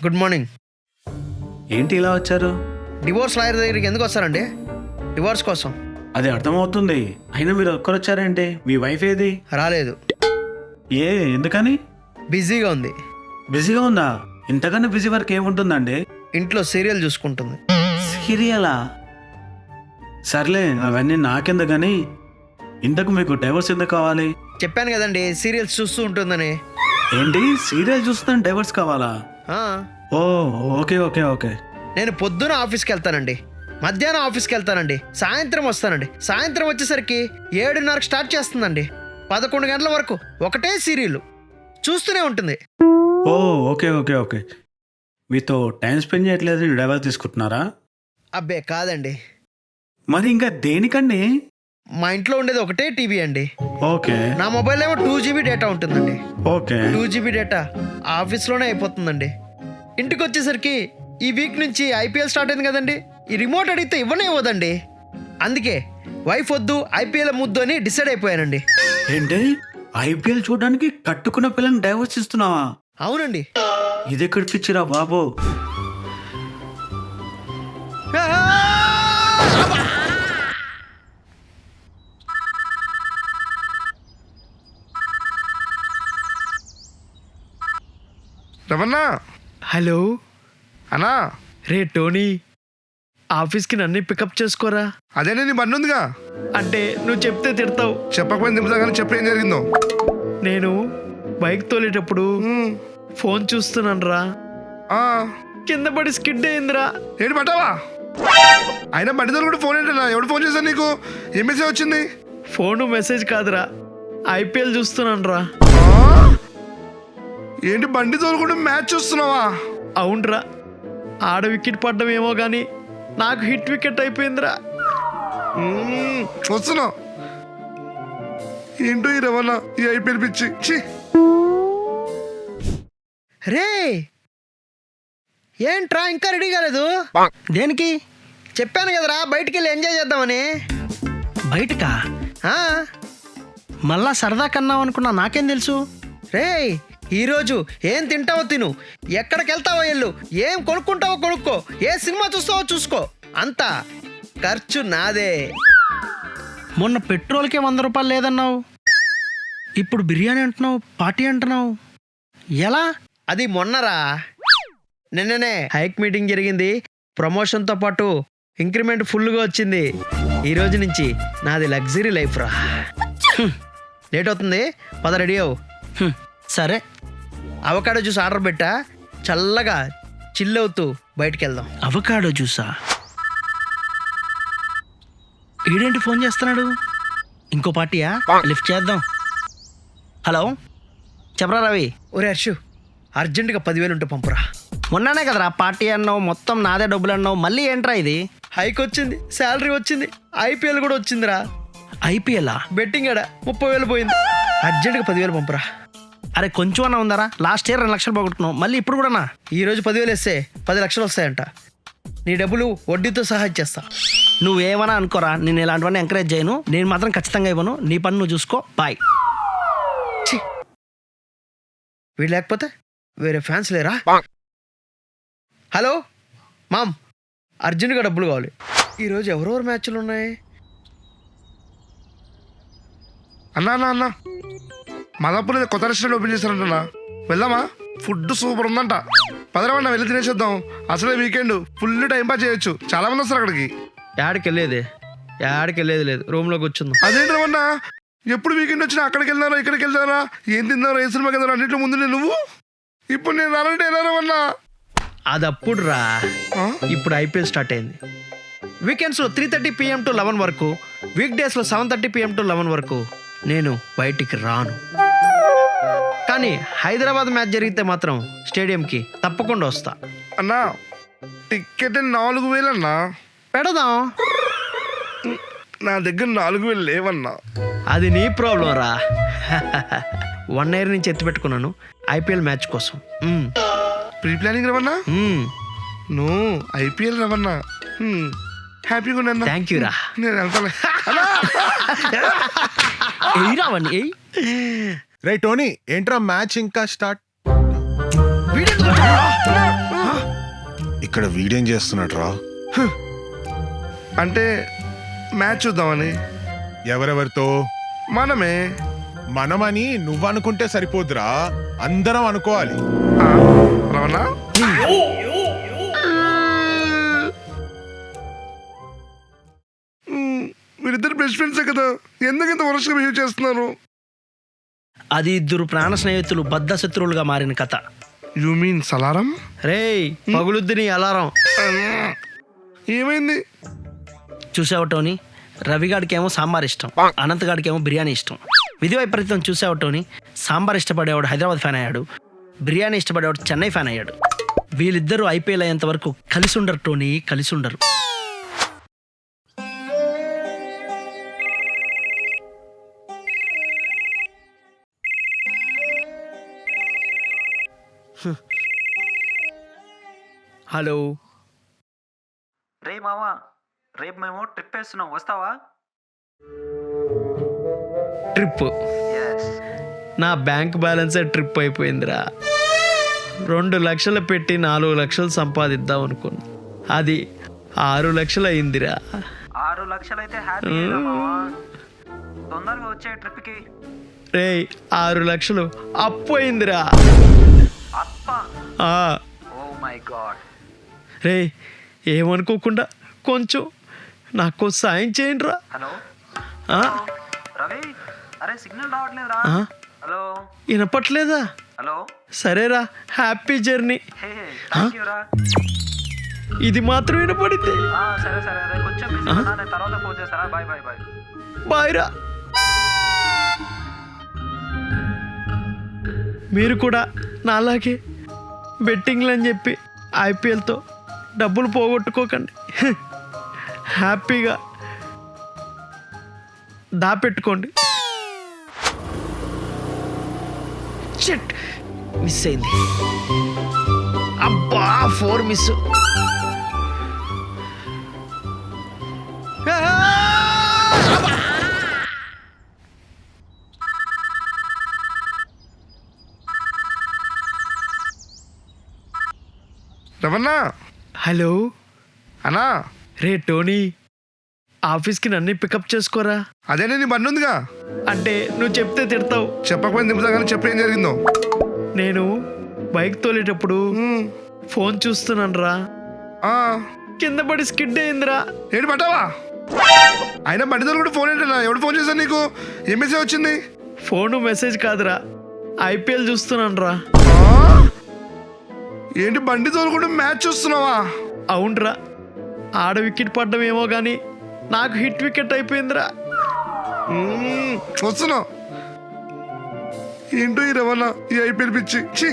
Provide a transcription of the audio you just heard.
Good morning. ఏంటి ఇలా వచ్చారు? డివోర్స్ లాయర్ దగ్గరికి ఎందుకు వస్తారండి? డివోర్స్ కోసం. అది అర్థమవుతుంది, అయినా మీరు ఒక్కరు వచ్చారేంటి? మీ వైఫ్ ఏది? రాలేదు. ఎందుకని? బిజీగా ఉంది. బిజీగా ఉందా? ఇంతకన్నా బిజీ వర్క్ ఏముంటుందండి? ఇంట్లో సీరియల్ చూసుకుంటుంది. సీరియలా? సర్లే, అవన్నీ నాకెందుకు కానీ ఇంతకు మీకు డైవర్స్ ఎందుకు కావాలి? చెప్పాను కదండి, సీరియల్స్ చూస్తూ ఉంటుందని. ఏంటి, సీరియల్ చూస్తాను డైవర్స్ కావాలా? ఆ, ఓ ఓకే ఓకే ఓకే. నేను పొద్దున ఆఫీస్కి వెళ్తానండి, మధ్యాహ్నం ఆఫీస్కి వెళ్తానండి, సాయంత్రం వస్తానండి. సాయంత్రం వచ్చేసరికి 7:30 స్టార్ట్ చేస్తుందండి. 11 గంటల వరకు ఒకటే సీరియల్ చూస్తూనే ఉంటుంది. ఓ ఓకే ఓకే ఓకే. మీతో టైం స్పెండ్ చేయట్లేదు, డైవర్స్ తీసుకుంటున్నారా? అబ్బే కాదండి, మరి ఇంకా దేనికండి? మా ఇంట్లో ఉండేది ఒకటే టీవీ అండి. ఓకే. నా మొబైల్ ఏమో 2 GB డేటా ఉంటుందండి. ఓకే. 2 GB డేటా ఆఫీస్లోనే అయిపోతుందండి. ఇంటికి వచ్చేసరికి ఈ వీక్ నుంచి IPL స్టార్ట్ అయింది కదండి, ఈ రిమోట్ అడిగితే ఇవ్వనే ఇవ్వదండి. అందుకే వైఫ్ వద్దు, IPL ముద్దు అని డిసైడ్ అయిపోయానండి. ఏంటి, IPL చూడడానికి కట్టుకున్న పిల్లని డైవర్స్ ఇస్తున్నావా? అవునండి. ఇది ఎక్కడ పిచ్చిరా బాబు? రమన్నా. హలో అన్నా. రే టోనీ, ఆఫీస్కి నన్ను పికప్ చేసుకోరా. అదేనే నీ బండి ఉందిగా. అంటే నువ్వు చెప్తే తిడతావు. చెప్పకపోయిన దింపుతా కానీ చెప్పు ఏం జరిగిందో. నేను బైక్ తోలేటప్పుడు ఫోన్ చూస్తున్నాను రా, కింద పడి స్కిడ్ అయిందిరా. ఏంటి పట్టావా? అయినా బండి తోలు కూడా ఫోన్ ఏంటన్నా? ఎవడు ఫోన్ చేశాను నీకు? ఏం మెసేజ్ వచ్చింది? ఫోను మెసేజ్ కాదురా, IPL చూస్తున్నాను రా. ఏంటి బండి తోలు కూడా మ్యాచ్ చూస్తున్నావా? అవునరా, ఆడ వికెట్ పడ్డం ఏమో కానీ నాకు హిట్ వికెట్ అయిపోయిందిరా. వస్తున్నావు ఏంటో ఈ రవాణా, ఈ IPL పిచ్చి. ఛీ. రే ఏంట్రా ఇంకా రెడీ కాలేదు? దేనికి? చెప్పాను కదరా బయటికి వెళ్ళి ఎంజాయ్ చేద్దామని. బయటకా? మళ్ళా సరదా కన్నావు అనుకున్నా, నాకేం తెలుసు. రే ఈరోజు ఏం తింటావో తిను, ఎక్కడికి వెళ్తావో వెళ్ళు, ఏం కొనుక్కుంటావో కొనుక్కో, ఏ సినిమా చూస్తావో చూసుకో, అంతా ఖర్చు నాదే. మొన్న పెట్రోల్కే 100 రూపాయలు లేదన్నావు, ఇప్పుడు బిర్యానీ అంటున్నావు, పార్టీ అంటున్నావు, ఎలా? అది మొన్నరా, నిన్ననే హైక్ మీటింగ్ జరిగింది, ప్రమోషన్తో పాటు ఇంక్రిమెంట్ ఫుల్గా వచ్చింది. ఈరోజు నుంచి నాది లగ్జరీ లైఫ్ రా. లేట్ అవుతుంది, పద రెడీ అవు. సరే, అవకాడో జ్యూస్ ఆర్డర్ పెట్టా, చల్లగా చిల్ అవుతూ బయటికి వెళ్దాం. అవకాడో జ్యూసా? ఈడేంటి ఫోన్ చేస్తున్నాడు? ఇంకో పార్టీయా? లిఫ్ట్ చేద్దాం. హలో, చెప్పరా రవి. ఒరే హర్షు, అర్జెంటుగా 10,000 ఉంటే పంపురా. మొన్ననే కదరా పార్టీ అన్నావు, మొత్తం నాదే డబ్బులు అన్నావు, మళ్ళీ ఏంట్రా ఇది? హైక్ వచ్చింది, శాలరీ వచ్చింది, IPL కూడా వచ్చిందిరా. IPL బెట్టింగ్ ఆడ 30,000 పోయింది. అర్జెంటుగా 10,000 పంపురా. అరే కొంచెం అన్నా ఉందారా? లాస్ట్ ఇయర్ 2 లక్షలు పోగొట్టున్నావు, మళ్ళీ ఇప్పుడు కూడానా? ఈరోజు 10,000 వేస్తే 10 లక్షలు వస్తాయంట. నీ డబ్బులు వడ్డీతో సహా ఇచ్చేస్తా. నువ్వేమన్నా అనుకోరా, నేను ఇలాంటివన్నీ ఎంకరేజ్ చేయను, నేను మాత్రం ఖచ్చితంగా ఇవ్వను. నీ పని నువ్వు చూసుకో, బాయ్. వీడు లేకపోతే వేరే ఫ్యాన్స్ లేరా? హలో మామ్, అర్జెంటుగా డబ్బులు కావాలి. ఈరోజు ఎవరెవరు మ్యాచ్లు ఉన్నాయి? అన్నా మాదాపూర్ కొత్త రెస్టారెంట్ ఓపెన్ చేశారంటన్నా, వెళ్దామా? ఫుడ్ సూపర్ ఉందంట. పదరమన్నా వెళ్ళి తినేసేద్దాం. అసలే వీకెండ్, ఫుల్ టైం పాస్ చేయొచ్చు, చాలా మంది వస్తారు అక్కడికి. యాడికి వెళ్ళేది లేదు, రూమ్లో కూర్చుందాం. అదేంటి రమన్నా, ఎప్పుడు వీకెండ్ వచ్చినా అక్కడికి వెళ్తారా, ఇక్కడికి వెళ్తారా, ఏం తిన్నారా, ఏ సినిమాకి వెళ్తారా, అన్నింటిలో ముందు నువ్వు. ఇప్పుడు నేను రానంటే ఎలా రమన్నా? అది అప్పుడు రా, ఇప్పుడు IPL స్టార్ట్ అయింది. వీకెండ్స్లో 3:30 PM to 11 వరకు, వీక్ డేస్లో 7:30 PM to 11 వరకు నేను బయటికి రాను. కానీ హైదరాబాద్ మ్యాచ్ జరిగితే మాత్రం స్టేడియంకి తప్పకుండా వస్తా. అన్నా టికెట్ 4,000 అన్నా. పెడదాం. నా దగ్గర 4,000 లేవన్నా. అది నీ ప్రాబ్లం రా. 1 year నుంచి ఎత్తి పెట్టుకున్నాను IPL మ్యాచ్ కోసం. Pre planning Ravanna. No IPL Ravanna. హ్యాపీగా ఉన్నా. థ్యాంక్ యూ రా. నేను వెళ్తాను. రే టోనీ, ఏంట్రా మ్యాచ్ ఇంకా స్టార్ట్? వీడియో ఇక్కడ వీడియం చేస్తున్నాడు రా. అంటే మ్యాచ్ చూద్దామని. ఎవరెవరితో? మనమే. మనమని నువ్వు అనుకుంటే సరిపోద్దురా, అందరం అనుకోవాలి. ఆ, రమణ వీరిద్దరు బెస్ట్ ఫ్రెండ్సే కదా, ఎందుకు ఇంత వరుసగా బిహేవ్ చేస్తున్నారు? అది ఇద్దరు ప్రాణ స్నేహితులు బద్ధ శత్రువులుగా మారిన కథ. యు మీన్ సలారం? రేయ్ పగులుద్ది నీ అలారం. ఏమైంది? చూసావు టోనీ, రవిగాడికేమో సాంబార్ ఇష్టం, అనంతగాడికేమో బిర్యానీ ఇష్టం. విధి వైపరీత్యం చూసావు టోనీ, సాంబార్ ఇష్టపడేవాడు హైదరాబాద్ ఫ్యాన్ అయ్యాడు, బిర్యానీ ఇష్టపడేవాడు చెన్నై ఫ్యాన్ అయ్యాడు. వీళ్ళిద్దరూ ఐపీఎల్ అయ్యేంత వరకు కలిసి ఉండరు టోనీ, కలిసి ఉండరు. హలో రే మావా, రేపు మేము ట్రిప్ వేస్తున్నాం, వస్తావా? ట్రిప్? నా బ్యాంక్ బ్యాలెన్సే ట్రిప్ అయిపోయిందిరా. 2 లక్షలు పెట్టి 4 లక్షలు సంపాదిద్దాం అనుకున్నా, అది 6 లక్షలు అయిందిరా. 6 లక్షలైతే హ్యాపీ మావా, తొందరగా వచ్చే ట్రిప్కి. రేయ్ 6 లక్షలు అప్పు అయిందిరా. అప్ప, ఆ, ఓ మై గాడ్. రే ఏమనుకోకుండా కొంచెం నాకు సాయం చేయండి రా. హలో ఆ? రవి, అరే సిగ్నల్ రావట్లేదురా. ఆ? హలో వినపట్లేదా? హలో, సరేరా, happy journey. Hey thank you రా. ఇది మాత్రం వినపడితే సరే సరే, రే కొంచెం బిజీ ఉన్నా, నేను తర్వాత ఫోన్ చేస్తారా. Bye bye bye. బాయ్ రా. మీరు కూడా నాలాగే బెట్టింగ్లు అని చెప్పి ఐపీఎల్తో డబ్బులు పోగొట్టుకోకండి. హ్యాపీగా దాపెట్టుకోండి. షిట్, మిస్ అయింది. అబ్బా 4 మిస్. రమణ. హలో అన్నా. రే టోనీ, ఆఫీస్కి నన్ను పికప్ చేసుకోరా. అదేనే నీ బండి ఉందిగా. అంటే నువ్వు చెప్తే తిడతావు. చెప్పకపోయిన దింపుతా కానీ చెప్పు ఏం జరిగిందో. నేను బైక్ తోలేటప్పుడు ఫోన్ చూస్తున్నాను రా, కింద పడి స్కిడ్ అయిందిరా. ఏంటి పట్టావా? అయినా బండి కూడా ఫోన్ ఏంటన్నా? ఎవడు ఫోన్ చేశాను నీకు? ఏం మెసేజ్ వచ్చింది? ఫోను మెసేజ్ కాదురా, ఐపీఎల్ చూస్తున్నాను రా. ఏంటి బండి తోలుకుంటూ మ్యాచ్ చూస్తున్నావా? అవునరా, ఆడ వికెట్ పడ్డం ఏమో కానీ నాకు హిట్ వికెట్ అయిపోయిందిరా. వస్తున్నావు ఏంటో ఈ రవాణా, ఈ ఐపీఎల్ పిచ్చి.